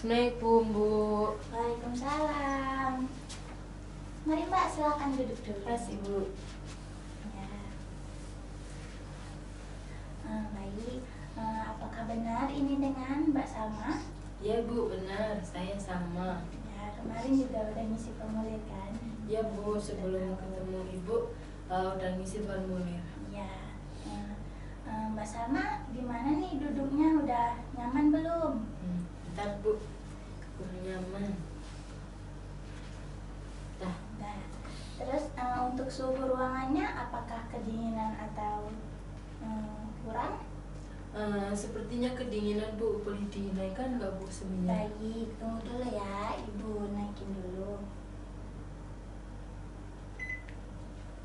Assalamualaikum, Bu. Waalaikumsalam. Mari Mbak, silakan duduk dulu. Makasih, Bu. Ya. Baik. Apakah benar ini dengan Mbak Salma? Ya, Bu, benar. Saya sama. Ya, kemarin juga udah ngisi formulir kan? Ya, Bu, sebelum ketemu Ibu, udah ngisi formulir. Ya. Mbak Salma, gimana nih duduknya? Udah nyaman belum? Bentar, Bu. Udah nyaman. Dah. Nah, terus untuk suhu ruangannya apakah kedinginan atau kurang? Sepertinya kedinginan, Bu. Boleh dinaikkan nggak, Bu, sebenarnya? Baik, tunggu dulu ya, Ibu naikin dulu.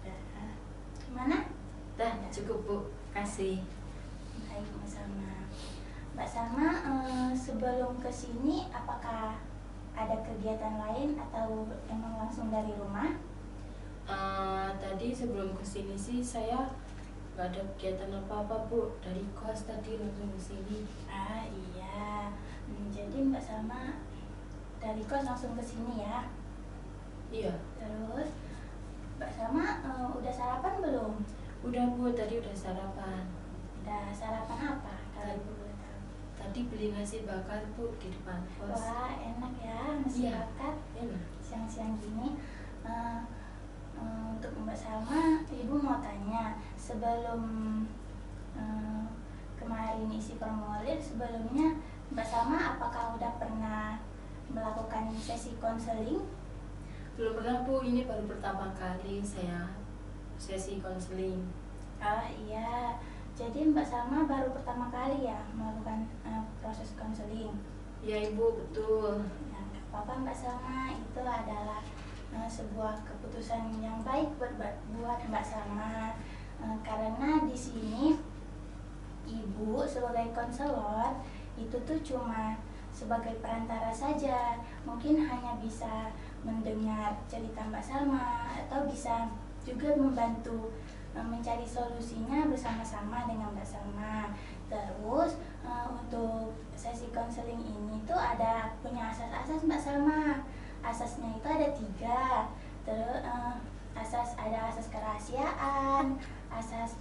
Nah, gimana? Dah, cukup, Bu. Kasih. Baik, Mbak Salma. Mbak Salma, sebelum kesini apakah ada kegiatan lain atau emang langsung dari rumah? Tadi sebelum kesini sih saya nggak ada kegiatan apa-apa, Bu. Dari kos tadi langsung kesini. Iya. Jadi Mbak Salma dari kos langsung kesini ya? Iya. Terus Mbak Salma udah sarapan belum? Udah, Bu. Tadi udah sarapan. Udah sarapan apa kalau Ibu boleh tahu? Tadi beli nasi bakar, Bu, di depan kos. Wah, enak ya nasi Iya. bakar Enak. siang-siang gini. Untuk Mbak Salma, Ibu mau tanya, sebelum kemarin isi formulir, sebelumnya Mbak Salma apakah udah pernah melakukan sesi konseling? Belum pernah, Bu. Ini baru pertama kali saya sesi konseling. Iya, jadi Mbak Salma baru pertama kali ya melakukan proses konseling. Ya, Ibu, betul. Ya, nggak apa-apa Mbak Salma, itu adalah sebuah keputusan yang baik buat Mbak Salma. Karena di sini Ibu sebagai konselor itu tuh cuma sebagai perantara saja, mungkin hanya bisa mendengar cerita Mbak Salma atau bisa juga membantu mencari solusinya bersama-sama dengan Mbak Salma. Terus untuk sesi konseling ini tuh punya asas-asas Mbak Salma. Asasnya itu ada 3. Terus ada asas kerahasiaan, asas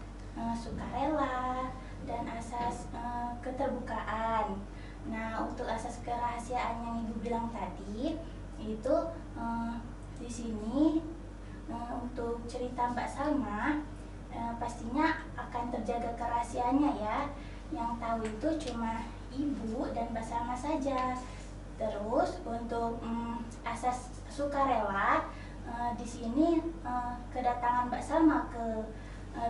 sukarela, dan asas keterbukaan. Nah, untuk asas kerahasiaan yang Ibu bilang tadi itu di sini untuk cerita Mbak Salma pastinya akan terjaga kerahasiaannya ya. Yang tahu itu cuma Ibu dan Mbak Salma saja. Terus untuk asas sukarela, di sini kedatangan Mbak Salma ke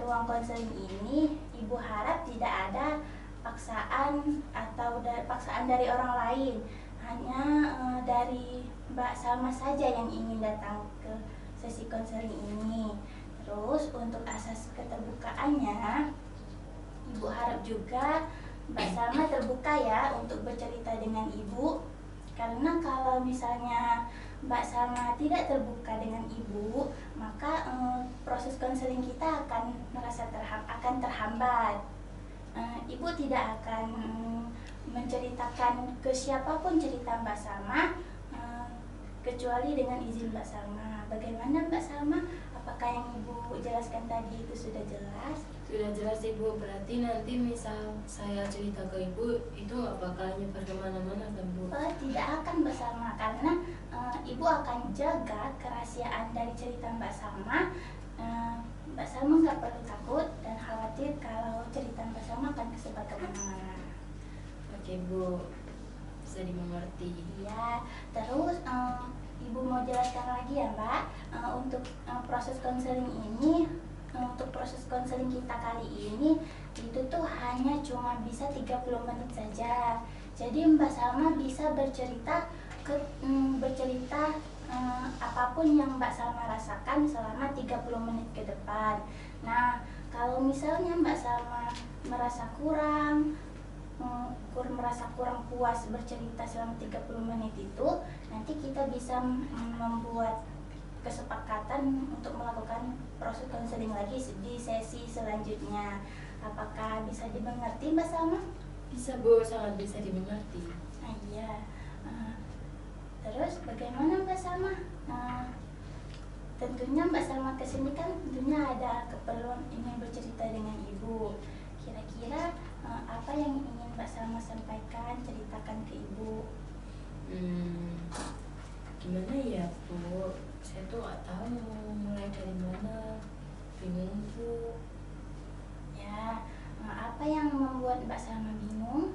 ruang konseling ini, Ibu harap tidak ada paksaan atau paksaan dari orang lain. Hanya dari Mbak Salma saja yang ingin datang ke sesi konseling ini. Terus untuk asas keterbukaannya, Ibu harap juga Mbak Salma terbuka ya untuk bercerita dengan Ibu. Karena kalau misalnya Mbak Salma tidak terbuka dengan Ibu, maka proses konseling kita akan terhambat. Ibu tidak akan menceritakan ke siapapun cerita Mbak Salma kecuali dengan izin Mbak Salma. Bagaimana Mbak Salma? Apakah yang Ibu jelaskan tadi itu sudah jelas? Sudah jelas, Ibu. Berarti nanti misal saya cerita ke Ibu, itu nggak bakal nyebar kemana-mana kan, Bu? Tidak akan Mbak Salma, karena Ibu akan jaga kerahasiaan dari cerita Mbak Salma. Mbak Salma nggak perlu takut dan khawatir kalau cerita Mbak Salma akan kesebar kemana-mana. Oke, Bu. Bisa dimengerti. Iya, terus Ibu mau jelaskan lagi ya Mbak, untuk proses konseling ini, untuk proses konseling kita kali ini itu tuh hanya cuma bisa 30 menit saja. Jadi Mbak Salma bisa bercerita apapun yang Mbak Salma rasakan selama 30 menit ke depan. Nah, kalau misalnya Mbak Salma merasa kurang puas bercerita selama 30 menit itu, nanti kita bisa membuat kesepakatan untuk melakukan proses konseling lagi di sesi selanjutnya. Apakah bisa dimengerti Mbak Salma? Bisa, Bu, sangat bisa dimengerti. Iya. bagaimana Mbak Salma? Tentunya Mbak Salma kesini kan tentunya ada keperluan ingin bercerita dengan Ibu. Kira-kira apa yang ingin Mbak Salma sampaikan, ceritakan ke Ibu? Gimana ya Bu, saya tuh nggak tahu mau mulai dari mana, bingung Bu. Ya, apa yang membuat Mbak Salma bingung?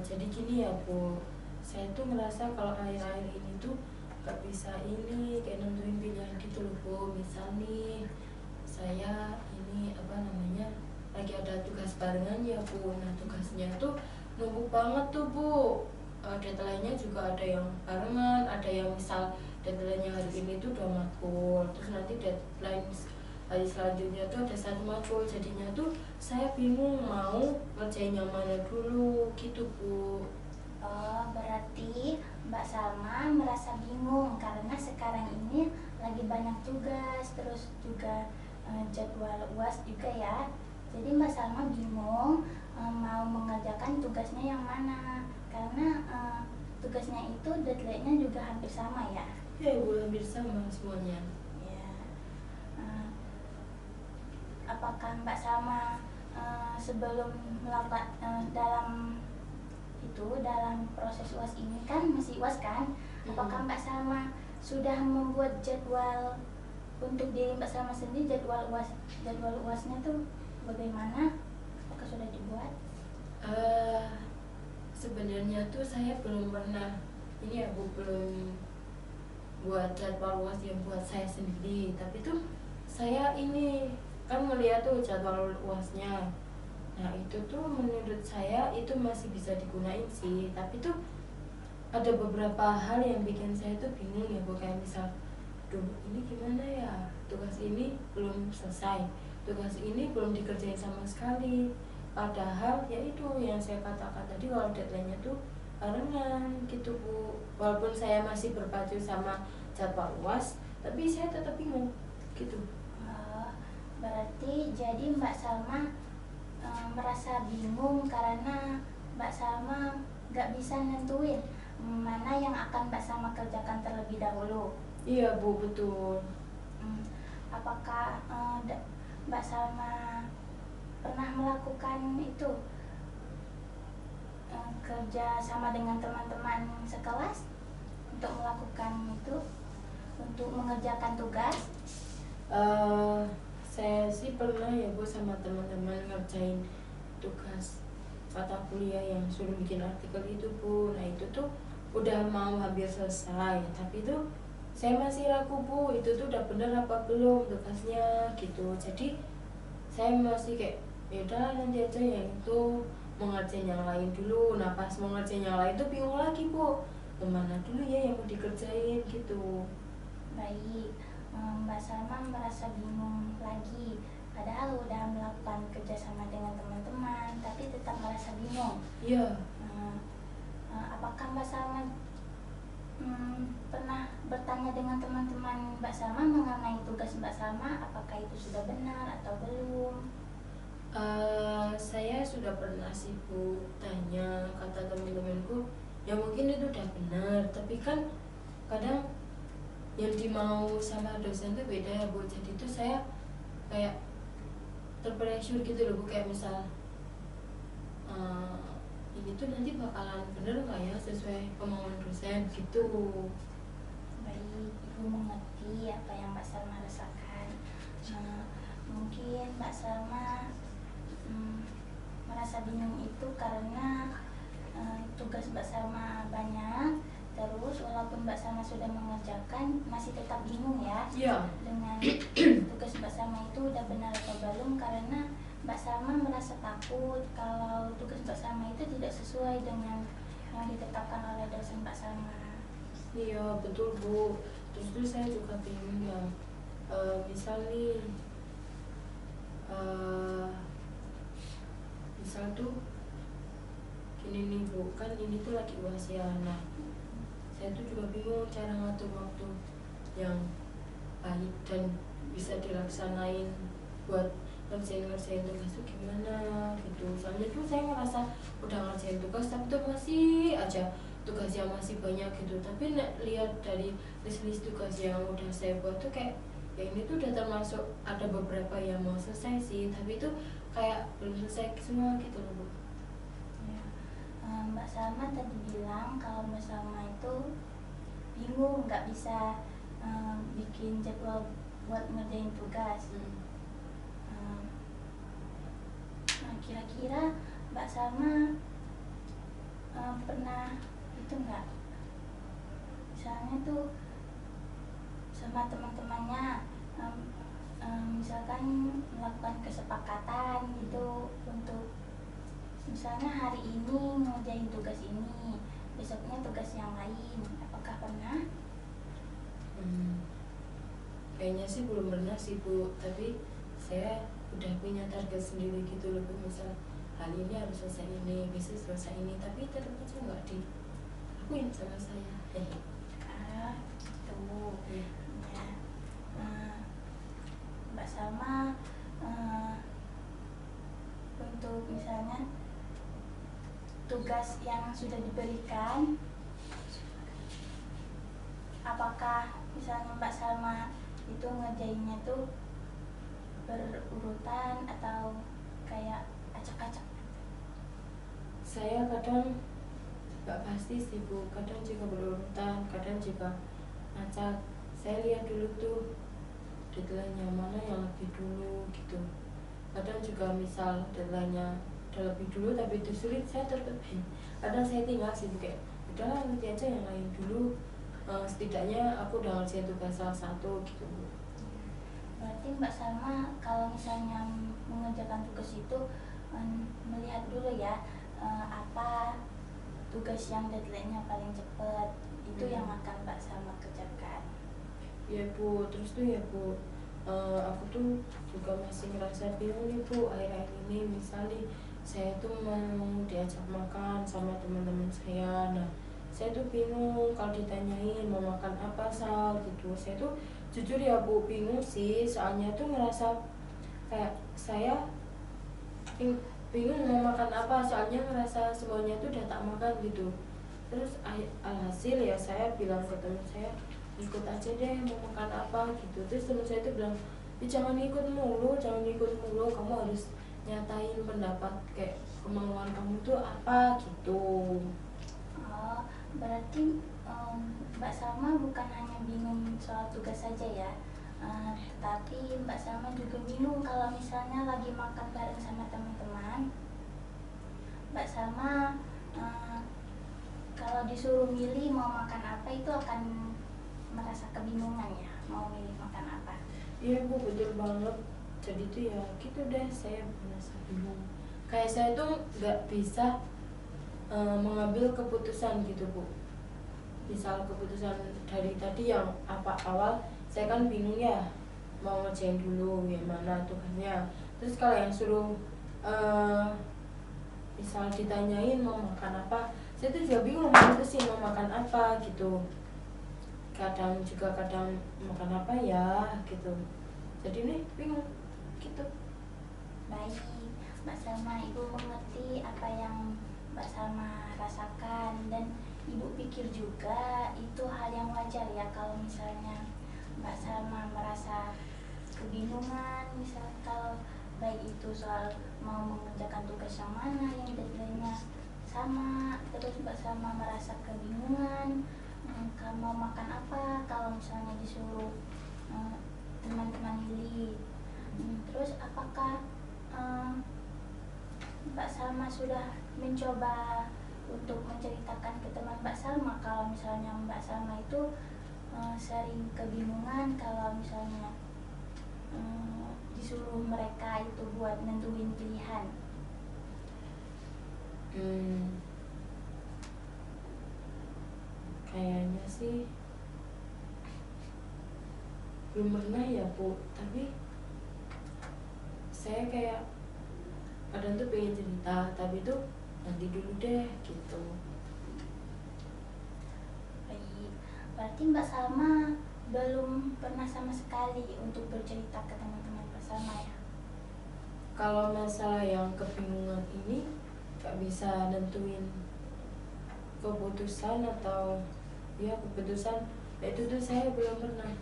Jadi gini ya Bu, saya tuh merasa kalau akhir-akhir ini tuh gak bisa ini kayak nentuin pilihan gitu loh Bu. Misal nih saya ini lagi ada tugas barengan ya Bu. Nah tugasnya tuh numpuk banget tuh Bu. Deadline-nya juga ada yang barengan, ada yang misal deadline-nya hari ini tuh 2 matkul, terus nanti deadline hari selanjutnya tuh ada 1 matkul. Jadinya tuh saya bingung mau ngerjain yang mana dulu gitu Bu. Oh, berarti Mbak Salma merasa bingung karena sekarang ini lagi banyak tugas, terus juga jadwal UAS juga ya. Jadi Mbak Salma bingung mau mengerjakan tugasnya yang mana, karena tugasnya itu deadline-nya juga hampir sama ya. Ya Ibu, hampir sama semuanya. Ya. Apakah Mbak Salma sebelum melakukan dalam proses UAS ini kan masih UAS kan? Apakah Mbak Salma sudah membuat jadwal untuk diri Mbak Salma sendiri, jadwal UASnya tuh bagaimana? Apakah sudah dibuat? Sebenarnya tuh saya belum pernah ini ya Bu, belum buat jadwal UAS yang buat saya sendiri. Tapi tuh saya ini kan ngeliat tuh jadwal UASnya. Nah itu tuh menurut saya itu masih bisa digunain sih. Tapi tuh ada beberapa hal yang bikin saya tuh bingung ya Bu. Kayak misal, duh ini gimana ya, tugas ini belum selesai, tugas ini belum dikerjain sama sekali. Padahal ya itu yang saya katakan tadi, kalau deadline-nya tuh barengan gitu Bu. Walaupun saya masih berpacu sama jadwal UAS, tapi saya tetap bingung gitu. Berarti jadi Mbak Salma merasa bingung karena Mbak Salma gak bisa nentuin mana yang akan Mbak Salma kerjakan terlebih dahulu. Iya Bu, betul. Apakah Mbak Salma pernah melakukan itu kerja sama dengan teman-teman sekelas untuk melakukan itu, untuk mengerjakan tugas? Saya sih pernah ya Bu sama teman-teman ngerjain tugas mata kuliah yang suruh bikin artikel itu Bu. Nah itu tuh udah mau hampir selesai, tapi tuh saya masih ragu Bu, itu tuh udah bener apa belum tugasnya gitu. Jadi saya masih kayak yaudah nanti aja yang itu, mau ngerjain yang lain dulu. Nah pas mau ngerjain yang lain tuh bingung lagi Bu, kemana dulu ya yang mau dikerjain gitu. Baik, Mbak Salma merasa bingung lagi, padahal udah melakukan kerjasama dengan teman-teman tapi tetap merasa bingung. Iya. Apakah Mbak Salma pernah bertanya dengan teman-teman Mbak Salma mengenai tugas Mbak Salma, apakah itu sudah benar atau belum? Saya sudah pernah sih Bu tanya, kata teman-temanku ya mungkin itu udah benar, tapi kan kadang yang dimau sama dosen tuh beda ya Bu. Jadi tuh saya kayak terpressure gitu loh Bu, kayak misal ini tuh nanti bakalan bener nggak ya sesuai kemauan dosen gitu. Baik, Ibu mengerti apa yang Mbak Salma rasakan. Mungkin Mbak Salma merasa bingung itu karena tugas Mbak Salma banyak. Terus walaupun Mbak Salma sudah mengerjakan, masih tetap bingung ya. Iya. Dengan tugas Mbak Salma itu udah benar atau belum, karena Mbak Salma merasa takut kalau tugas Mbak Salma itu tidak sesuai dengan yang ditetapkan oleh dosen Mbak Salma. Iya betul Bu. Terus tuh saya juga bingung ya, misal nih misal tuh gini nih Bu, kan ini tuh lagi UAS ya. Nah saya tuh juga bingung cara ngatur waktu yang baik dan bisa dilaksanain buat ngerjain tugas tuh gimana gitu. Soalnya tuh saya ngerasa udah ngerjain tugas tapi tuh masih aja tugas yang masih banyak gitu. Tapi lihat dari list tugas yang udah saya buat tuh kayak ya ini tuh udah termasuk ada beberapa yang mau selesai sih, tapi itu kayak belum selesai semua gitu loh Bu. Ya. Mbak Salma tadi bilang kalau Mbak Salma itu bingung nggak bisa bikin jadwal buat ngerjain tugas. Nah, kira-kira Mbak Salma pernah itu nggak, misalnya tuh sama teman-temannya misalkan melakukan kesepakatan gitu untuk misalnya hari ini ngerjain tugas ini, besoknya tugas yang lain, apakah pernah? Kayaknya sih belum pernah sih Bu, tapi saya udah punya target sendiri gitu loh Bu. Misal hari ini harus selesai ini, besok selesai ini, tapi tetap aja nggak dilakuin sama saya. Gitu. Ya. Ya. Mbak Salma untuk misalnya tugas yang sudah diberikan, apakah misalnya Mbak Salma itu ngerjainnya tuh berurutan atau kayak acak-acak? Saya kadang nggak pasti sih Bu, kadang juga berurutan, kadang juga acak. Saya lihat dulu tuh deadline-nya mana yang lebih dulu gitu. Kadang juga misal deadline-nya udah lebih dulu tapi itu sulit, saya tetap kadang saya tinggal sih kayak udahlah nanti aja yang lain dulu, setidaknya aku udah ngerjain tugas salah satu gitu Bu. Berarti Mbak Salma kalau misalnya mengerjakan tugas itu melihat dulu ya apa tugas yang deadline-nya paling cepat, itu yang akan Mbak Salma kerjakan. Ya Bu, terus tuh ya Bu, aku tuh juga masih ngerasa bingung nih Bu, akhir-akhir ini misalnya saya tuh mau diajak makan sama teman-teman saya. Nah, saya tuh bingung kalau ditanyain mau makan apa Sal gitu. Saya tuh jujur ya Bu bingung sih, soalnya tuh ngerasa kayak saya bingung mau makan apa, soalnya ngerasa semuanya tuh udah tak makan gitu. Terus alhasil ya saya bilang ke teman saya, ikut aja deh mau makan apa gitu. Terus teman saya tuh bilang, jangan ikut mulu, kamu harus nyatain pendapat kayak kemauan kamu tuh apa gitu. Oh, berarti Mbak Salma bukan hanya bingung soal tugas saja ya, tetapi Mbak Salma juga bingung kalau misalnya lagi makan bareng sama teman-teman. Mbak Salma kalau disuruh milih mau makan apa itu akan merasa kebingungan ya, mau milih makan apa. Iya Bu, betul banget. Jadi tuh ya gitu deh, saya merasa bingung. Kayak saya tuh nggak bisa mengambil keputusan gitu Bu. Misal keputusan dari tadi yang apa awal, saya kan bingung ya mau ngerjain dulu gimana tugasnya. Terus kalau yang suruh misal ditanyain mau makan apa, saya tuh juga bingung sih mau makan apa gitu. Kadang makan apa ya gitu. Jadi nih bingung gitu. Baik, Mbak Salma, Ibu mengerti apa yang Mbak Salma rasakan, dan Ibu pikir juga itu hal yang wajar ya kalau misalnya Mbak Salma merasa kebingungan, misal kalau baik itu soal mau mengerjakan tugas yang mana yang deadline-nya sama, terus Mbak Salma merasa kebingungan kamu mau makan apa kalau misalnya disuruh teman-teman milih. Terus apakah Mbak Salma sudah mencoba untuk menceritakan ke teman Mbak Salma kalau misalnya Mbak Salma itu sering kebingungan kalau misalnya disuruh mereka itu buat nentuin pilihan? Kayaknya sih belum pernah ya Bu, tapi saya kayak kadang tuh pengen cerita, tapi tuh nanti dulu deh gitu. Baik, berarti Mbak Salma belum pernah sama sekali untuk bercerita ke teman-teman Mbak Salma ya? Kalau masalah yang kebingungan ini gak bisa nentuin keputusan atau ya keputusan itu tuh saya belum pernah.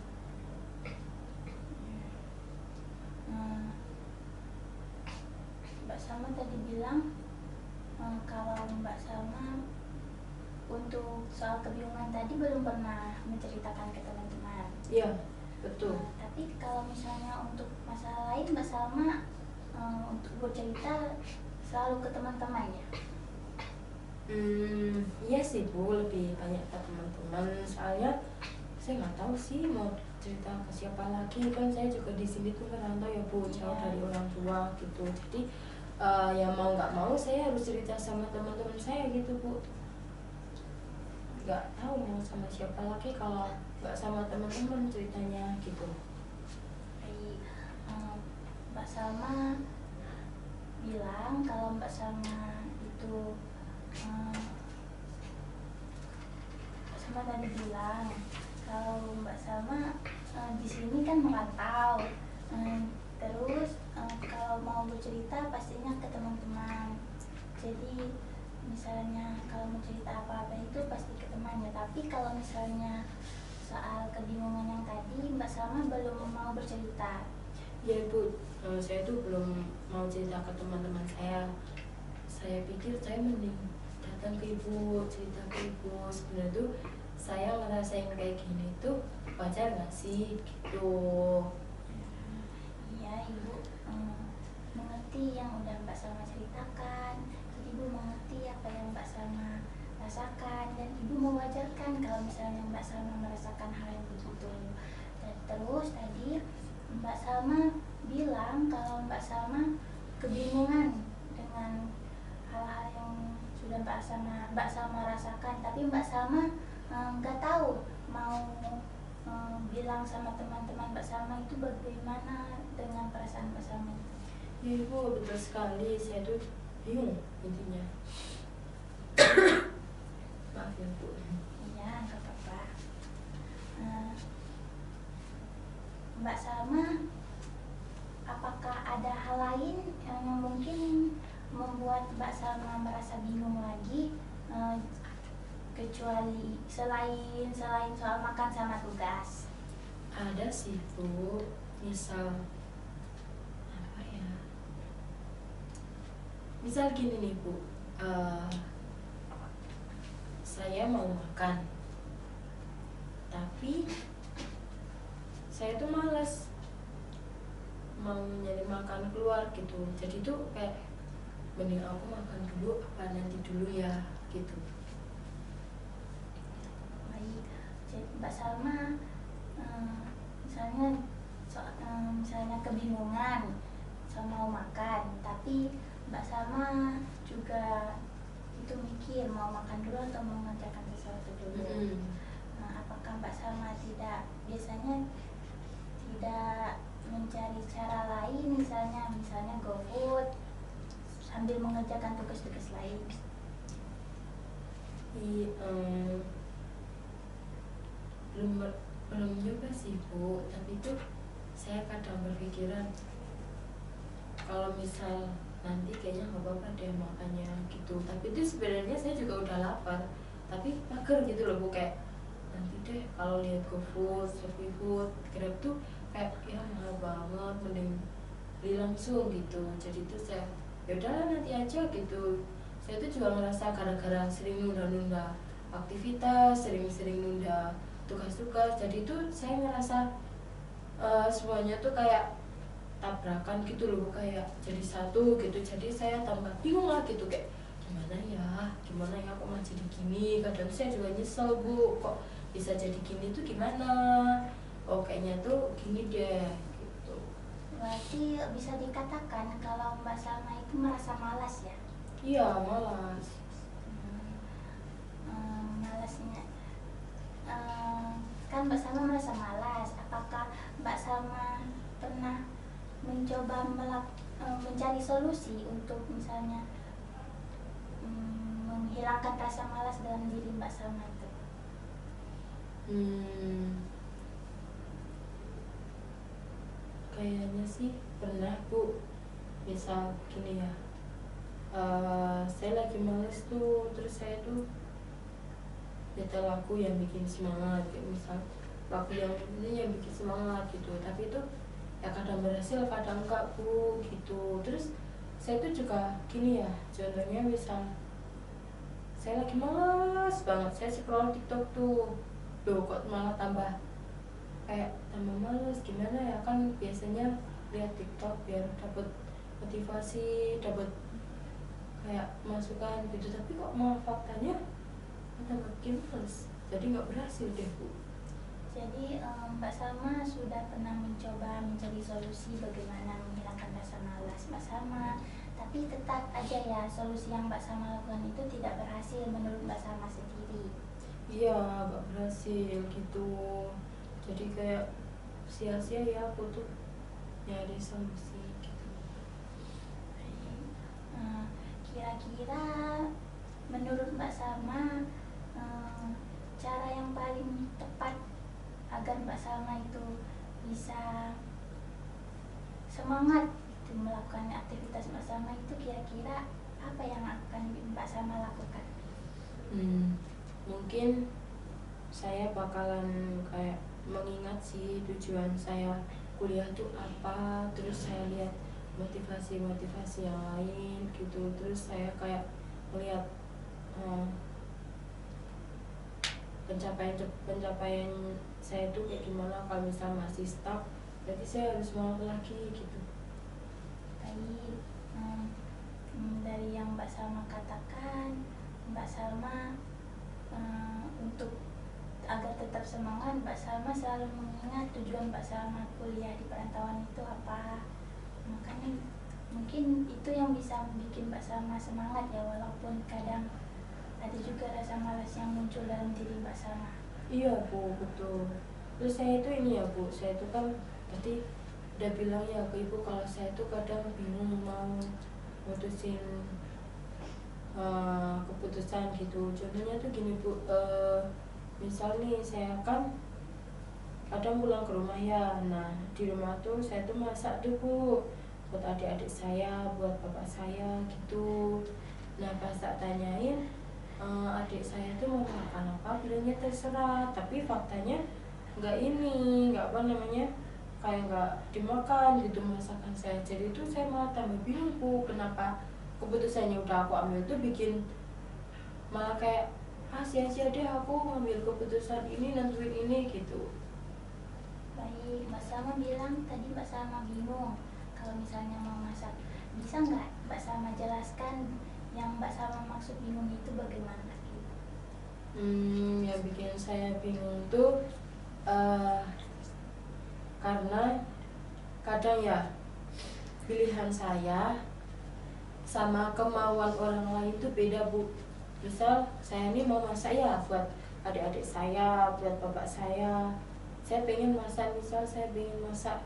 Mbak Salma tadi bilang kalau Mbak Salma untuk soal kebingungan tadi belum pernah menceritakan ke teman-teman. Iya, betul. Tapi kalau misalnya untuk masalah lain Mbak Salma untuk bercerita selalu ke teman-teman ya? Iya sih Bu, lebih banyak ke teman-teman. Soalnya saya nggak tahu sih mau cerita ke siapa lagi, kan saya juga di sini tuh merantau ya Bu, jauh dari orang tua gitu. Jadi ya mau nggak mau saya harus cerita sama teman-teman saya gitu Bu. Nggak tahu mau sama siapa lagi kalau nggak sama teman-teman ceritanya gitu. Baik, Mbak Salma bilang kalau Mbak Salma itu Mbak Salma tadi bilang kalau Mbak Salma di sini kan merantau, terus kalau mau bercerita pastinya ke teman-teman. Jadi misalnya kalau mau cerita apa-apa itu pasti ke teman ya. Tapi kalau misalnya soal kebingungan yang tadi Mbak Salma belum mau bercerita. Ya Bu, saya tuh belum mau cerita ke teman-teman saya. Saya pikir saya mending datang ke Ibu, cerita ke Ibu. Sebenarnya tuh saya ngerasain kayak gini tuh wajar nggak sih gitu. Iya, Ibu mengerti yang udah Mbak Salma ceritakan. Jadi Ibu mengerti apa yang Mbak Salma rasakan, dan Ibu mewajarkan kalau misalnya Mbak Salma merasakan hal yang begitu. Dan terus tadi Mbak Salma bilang kalau Mbak Salma kebingungan dengan hal-hal yang sudah Mbak Salma rasakan, tapi Mbak Salma nggak tahu mau bilang sama teman-teman Mbak Salma itu bagaimana dengan perasaan Mbak Salma. Ya Ibu, betul sekali. Saya tuh bingung intinya. Maaf ya Bu. Iya, nggak apa-apa. Mbak Salma, apakah ada hal lain yang mungkin membuat Mbak Salma merasa bingung lagi, kecuali selain soal makan sama tugas? Ada sih Bu, misal apa ya? Misal gini nih Bu, saya mau makan, tapi saya tuh malas mau nyari makan keluar gitu. Jadi tuh kayak mending aku makan dulu apa nanti dulu ya gitu. Baik, jadi Mbak Salma misalnya misalnya kebingungan sama mau makan, tapi Mbak Salma juga itu mikir mau makan dulu atau mau mengerjakan sesuatu dulu. Apakah Mbak Salma biasanya tidak mencari cara lain, misalnya GoFood sambil mengerjakan tugas-tugas lain? Belum juga sih Bu, tapi tuh saya kadang berpikiran kalau misal nanti kayaknya nggak apa-apa deh makannya gitu. Tapi itu sebenarnya saya juga udah lapar, tapi mager gitu loh Bu, kayak nanti deh kalau lihat GoFood, ShopeeFood, Grab tuh kayak ya mahal banget, mending beli langsung gitu. Jadi tuh saya yaudah nanti aja gitu. Saya tuh juga ngerasa gara-gara sering nunda-nunda aktivitas, sering-sering nunda tugas-tugas, jadi tuh saya ngerasa semuanya tuh kayak tabrakan gitu loh, kayak jadi satu gitu. Jadi saya tambah bingung lah gitu, kayak gimana ya kok malah jadi gini. Kadang saya juga nyesel Bu, kok bisa jadi gini tuh gimana, oh kayaknya tuh gini deh gitu. Berarti bisa dikatakan kalau Mbak Salma itu merasa malas ya? Iya, malas. Malasnya kan Mbak Salma merasa malas. Apakah Mbak Salma pernah mencoba mencari solusi untuk misalnya menghilangkan rasa malas dalam diri Mbak Salma itu? Kayaknya sih pernah Bu. Misal gini ya, saya lagi males tuh, terus saya tuh nyetel lagu yang bikin semangat, kayak misal lagu yang ini yang bikin semangat gitu. Tapi itu ya kadang berhasil kadang enggak Bu gitu. Terus saya itu juga gini ya, contohnya misal saya lagi males banget, saya scroll TikTok tuh, loh kok malah tambah males. Gimana ya, kan biasanya lihat TikTok biar dapat motivasi, dapat kayak masukan gitu, tapi kok malah faktanya makin males, jadi nggak berhasil deh Bu. Jadi Mbak Salma sudah pernah mencoba mencari solusi bagaimana menghilangkan rasa malas Mbak Salma, tapi tetap aja ya solusi yang Mbak Salma lakukan itu tidak berhasil menurut Mbak Salma sendiri. Iya, nggak berhasil gitu, jadi kayak sia-sia ya aku tuh nyari solusi gitu. Kira-kira menurut Mbak Salma cara yang paling tepat agar Mbak Salma itu bisa semangat gitu, melakukan aktivitas Mbak Salma itu kira-kira apa yang akan Mbak Salma lakukan? Mungkin saya bakalan kayak mengingat sih tujuan saya kuliah tuh apa, terus saya lihat motivasi yang lain gitu, terus saya kayak melihat pencapaian saya itu kayak gimana. Kalau misal masih stuck, berarti saya harus semangat lagi gitu. Baik, dari yang Mbak Salma katakan, Mbak Salma untuk agar tetap semangat, Mbak Salma selalu mengingat tujuan Mbak Salma kuliah di perantauan itu apa. Makanya mungkin itu yang bisa bikin Mbak Salma semangat ya, walaupun kadang ada juga rasa malas yang muncul dalam diri Mbak Salma. Iya Bu, betul. Terus saya itu ini ya Bu, saya itu kan tadi udah bilang ya ke Ibu kalau saya itu kadang bingung mau mutusin keputusan gitu. Contohnya tuh gini Bu, misal nih saya kan kadang pulang ke rumah ya, nah di rumah tuh saya tuh masak tuh Bu, buat adik-adik saya, buat bapak saya gitu. Nah pas tak tanyain adik saya tuh mau makan apa, bilangnya terserah, tapi faktanya nggak apa namanya, kayak nggak dimakan gitu masakan saya. Jadi itu saya malah tambah bingung Bu, kenapa keputusannya udah aku ambil tuh bikin malah kayak sia-sia deh aku ngambil keputusan ini, nentuin ini gitu. Baik, Mbak Salma bilang tadi Mbak Salma bingung kalau misalnya mau masak. Bisa nggak Mbak Salma jelaskan yang Mbak Salma maksud bingung itu bagaimana? Yang bikin saya bingung tuh karena kadang ya pilihan saya sama kemauan orang lain tuh beda Bu. Misal saya ini mau masak ya buat adik-adik saya, buat bapak saya pengen masak, misal saya pengen masak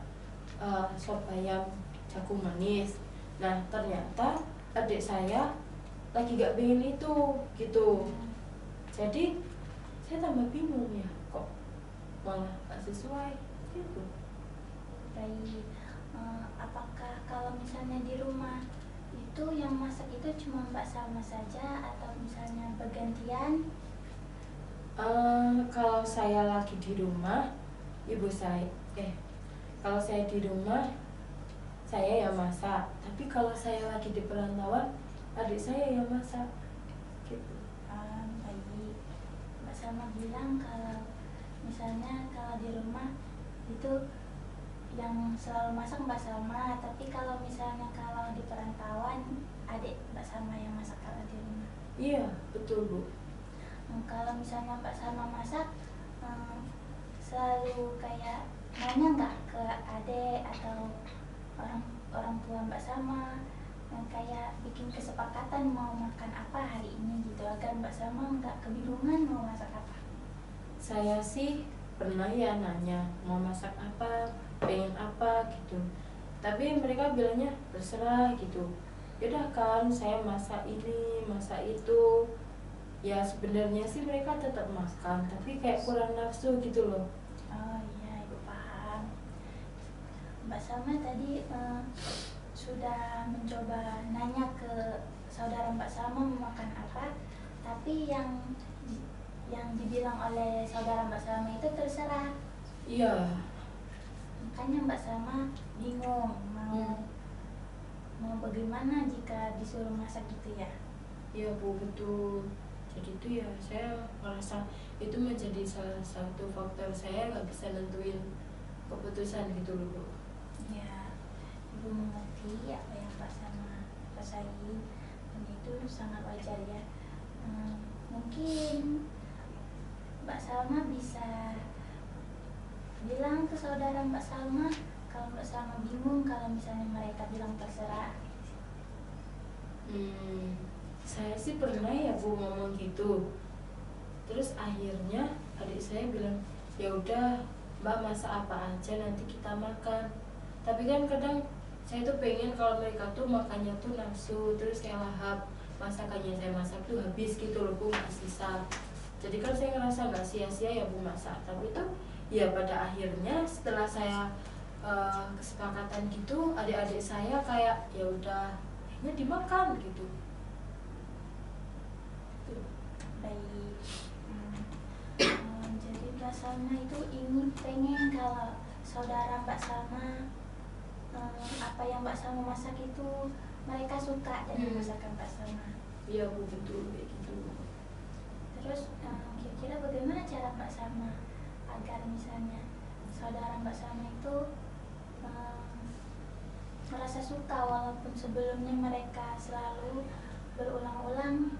sop ayam jagung manis. Nah ternyata adik saya lagi gak pengen itu gitu, jadi saya tambah bingung ya, kok malah gak sesuai gitu. Baik, apakah kalau misalnya di rumah itu yang masak itu cuma Mbak Salma saja atau misalnya bergantian? Kalau saya lagi di rumah, kalau saya di rumah saya yang masak, tapi kalau saya lagi di perantauan adik saya yang masak gitu. Baik, Mbak Salma bilang kalau misalnya kalau di rumah itu yang selalu masak Mbak Salma, tapi kalau misalnya kalau di perantauan adik Mbak Salma yang masak kalau di rumah. Iya betul Bu. Kalau misalnya Mbak Salma masak, selalu kayak nanya nggak ke adik atau orang tua Mbak Salma, kayak bikin kesepakatan mau makan apa hari ini gitu, agar Mbak Salma nggak kebingungan mau masak apa? Saya sih pernah ya nanya mau masak apa, pengen apa gitu, tapi mereka bilangnya terserah gitu. Yaudah kan saya masak ini masak itu, ya sebenarnya sih mereka tetap makan tapi kayak kurang nafsu gitu loh. Oh iya, Ibu paham. Mbak Salma tadi sudah mencoba nanya ke saudara Mbak Salma mau makan apa, tapi yang dibilang oleh saudara Mbak Salma itu terserah. Iya. Makanya Mbak Salma bingung mau bagaimana jika disuruh masak gitu ya. Iya Bu, betul. Jadi itu ya saya merasa itu menjadi salah satu faktor saya nggak bisa nentuin keputusan gitu loh Bu. Ya, Ibu mengerti apa yang Mbak Salma rasain dan itu sangat wajar ya. Mungkin Mbak Salma bisa bilang ke saudara Mbak Salma kalau Mbak Salma bingung kalau misalnya mereka bilang terserah. Saya sih pernah ya Bu ngomong gitu. Terus akhirnya adik saya bilang, ya udah Mbak masak apa aja nanti kita makan. Tapi kan kadang saya tuh pengen kalau mereka tuh makannya tuh nafsu, terus kayak lahap masakannya saya masak tuh habis gitu loh Bu, nggak sisa. Jadi kan saya ngerasa nggak sia-sia ya Bu masak. Tapi tuh ya pada akhirnya setelah saya kesepakatan gitu, adik-adik saya kayak ya udah akhirnya dimakan gitu. Baik. Jadi Mbak Salma itu pengen kalau saudara Mbak Salma apa yang Mbak Salma masak itu mereka suka dengan masakan Mbak Salma. Iya Bu, betul kayak gitu. Terus kira-kira bagaimana cara Mbak Salma agar misalnya saudara Mbak Salma itu merasa suka walaupun sebelumnya mereka selalu berulang-ulang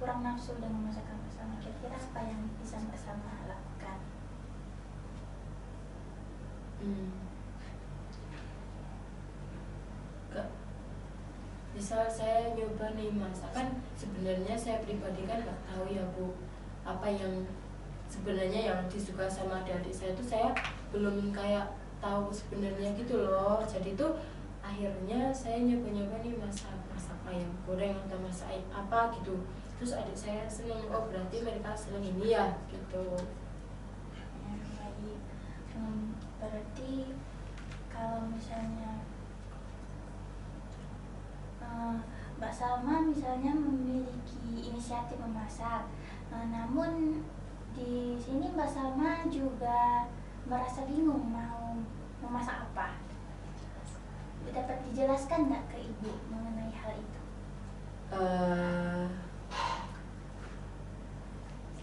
kurang nafsu dengan masakan Mbak Salma. Kira-kira apa yang bisa Mbak Salma lakukan? Misal saya nyoba nih masak, kan sebenarnya saya pribadi kan nggak tahu ya Bu apa yang sebenarnya yang disuka sama adik-adik saya itu saya belum kayak tahu sebenarnya gitu loh. Jadi tuh akhirnya saya nyoba-nyoba nih masak ayam goreng atau masak apa gitu. Terus adik saya seneng, oh berarti mereka seneng ini ya gitu. Ya, baik. Berarti kalau misalnya Mbak Salma misalnya memiliki inisiatif memasak, namun di sini Mbak Salma juga merasa bingung mau memasak apa. Dapat dijelaskan nggak ke Ibu mengenai hal itu?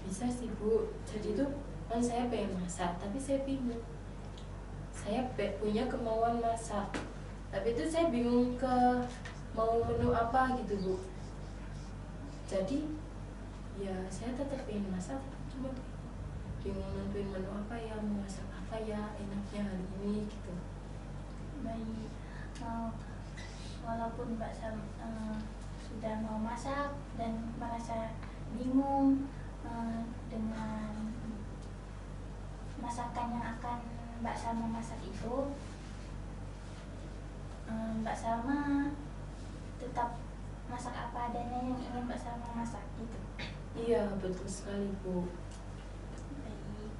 Bisa sih Bu. Jadi tuh kan saya pengen masak, tapi saya bingung. Saya punya kemauan masak, tapi itu saya bingung ke mau menu apa gitu Bu. Jadi ya saya tetap ingin masak, cuma bingung nentuin menu apa ya, mau masak apa ya enaknya hari ini gitu. Baik, walaupun Mbak sudah mau masak dan merasa bingung dengan masakan yang akan Mbak Salma masak itu, Mbak Salma tetap masak apa adanya yang ingin Mbak Salma masak gitu. Iya betul sekali Bu. Baik.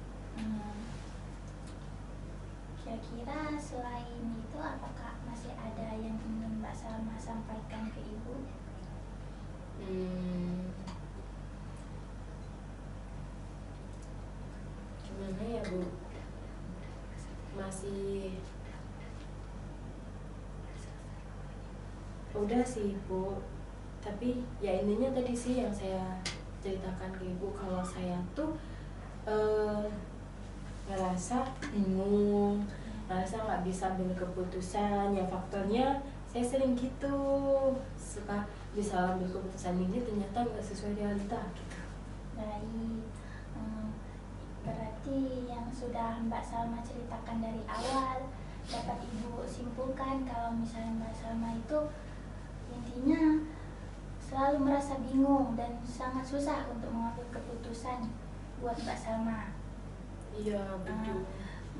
Kira-kira selain itu apakah masih ada yang ingin Mbak Salma sampaikan ke Ibu? Gimana ya Bu? Masih udah sih Bu, tapi ya intinya tadi sih yang saya ceritakan ke Ibu, kalau saya tuh ngerasa bingung, ngerasa nggak bisa ambil keputusan. Ya faktornya saya sering gitu, suka bisa ambil keputusan ini ternyata nggak sesuai realita gitu. Baik, berarti yang sudah Mbak Salma ceritakan dari awal dapat Ibu simpulkan kalau misalnya Mbak Salma itu intinya selalu merasa bingung dan sangat susah untuk mengambil keputusan buat Mbak Salma. Iya betul.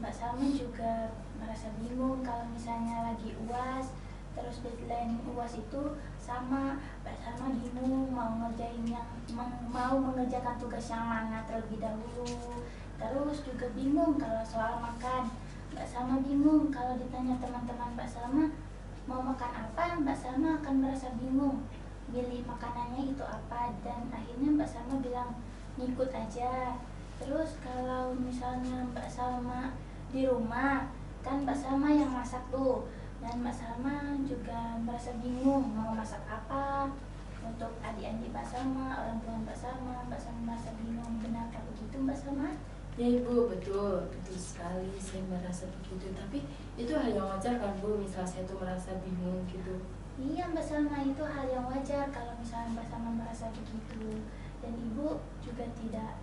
Mbak Salma juga merasa bingung kalau misalnya lagi UAS, terus deadline UAS itu sama Mbak Salma bingung mau mengerjakan tugas yang mana terlebih dahulu. Terus juga bingung kalau soal makan. Mbak Salma bingung kalau ditanya teman-teman Mbak Salma mau makan apa, Mbak Salma akan merasa bingung milih makanannya itu apa, dan akhirnya Mbak Salma bilang ngikut aja. Terus kalau misalnya Mbak Salma di rumah, kan Mbak Salma yang masak tuh, dan Mbak Salma juga merasa bingung mau masak apa untuk adik-adik Mbak Salma, orang tua Mbak Salma merasa bingung. Benarkah begitu Mbak Salma? Ya Ibu, betul sekali saya merasa begitu. Tapi itu hal yang wajar kan Bu, misal saya tuh merasa bingung gitu. Iya Mbak Salma, itu hal yang wajar kalau misalnya Mbak Salma merasa begitu. Dan Ibu juga tidak,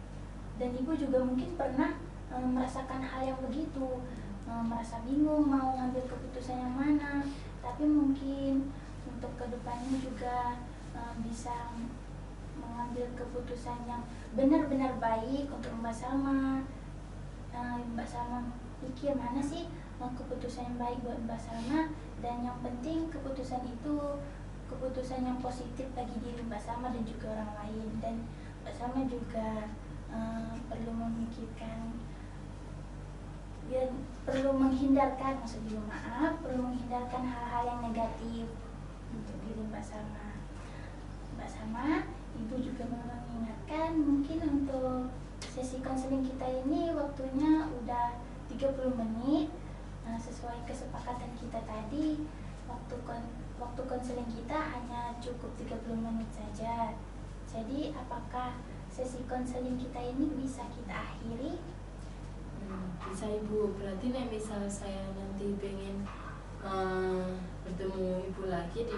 dan Ibu juga mungkin pernah merasakan hal yang begitu, merasa bingung mau ngambil keputusan yang mana. Tapi mungkin untuk kedepannya juga bisa mengambil keputusan yang benar-benar baik untuk Mbak Salma. Mbak Salma pikir mana sih keputusan yang baik buat Mbak Salma, dan yang penting keputusan itu keputusan yang positif bagi diri Mbak Salma dan juga orang lain. Dan Mbak Salma juga perlu memikirkan dan perlu menghindarkan, maksudnya maaf, perlu menghindarkan hal-hal yang negatif untuk diri Mbak Salma. Mbak Salma, Ibu juga mau mengingatkan mungkin untuk sesi konseling kita ini waktunya udah 30 menit. Sesuai kesepakatan kita tadi, waktu konseling kita hanya cukup 30 menit saja. Jadi apakah sesi konseling kita ini bisa kita akhiri? Bisa Ibu, berarti nih misal saya nanti pengen bertemu Ibu lagi di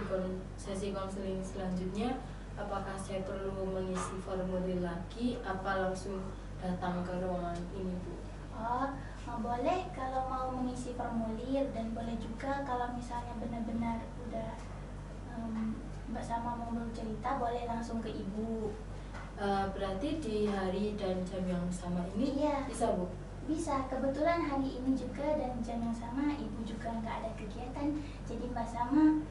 sesi konseling selanjutnya, apakah saya perlu mengisi formulir lagi apa langsung datang ke ruangan ini Bu? Boleh kalau mau mengisi formulir, dan boleh juga kalau misalnya benar-benar udah Mbak Salma mau bercerita, boleh langsung ke Ibu. Berarti di hari dan jam yang sama ini Iya. bisa Bu? Bisa, kebetulan hari ini juga dan jam yang sama Ibu juga nggak ada kegiatan, jadi Mbak Salma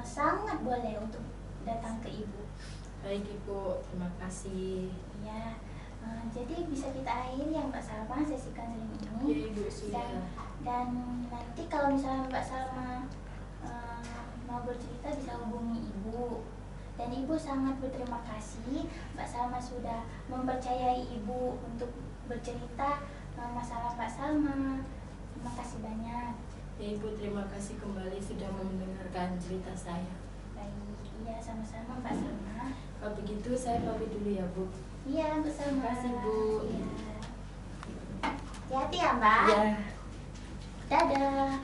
sangat boleh untuk datang ke Ibu. Baik Ibu, terima kasih. Iya. Jadi bisa kita akhiri ya Mbak Salma sesi konseling ini. Ya Ibu, sudah. Dan nanti kalau misalnya Mbak Salma mau bercerita bisa hubungi Ibu. Dan Ibu sangat berterima kasih Mbak Salma sudah mempercayai Ibu untuk bercerita masalah Mbak Salma. Terima kasih banyak. Ya Ibu, terima kasih kembali sudah mendengarkan cerita saya. Baik, iya sama-sama Mbak Salma. Kalau begitu saya pamit dulu ya Bu. Iya, Mbak Salma. Terima kasih Bu. Iya. Hati-hati ya Mbak. Ya. Dadah.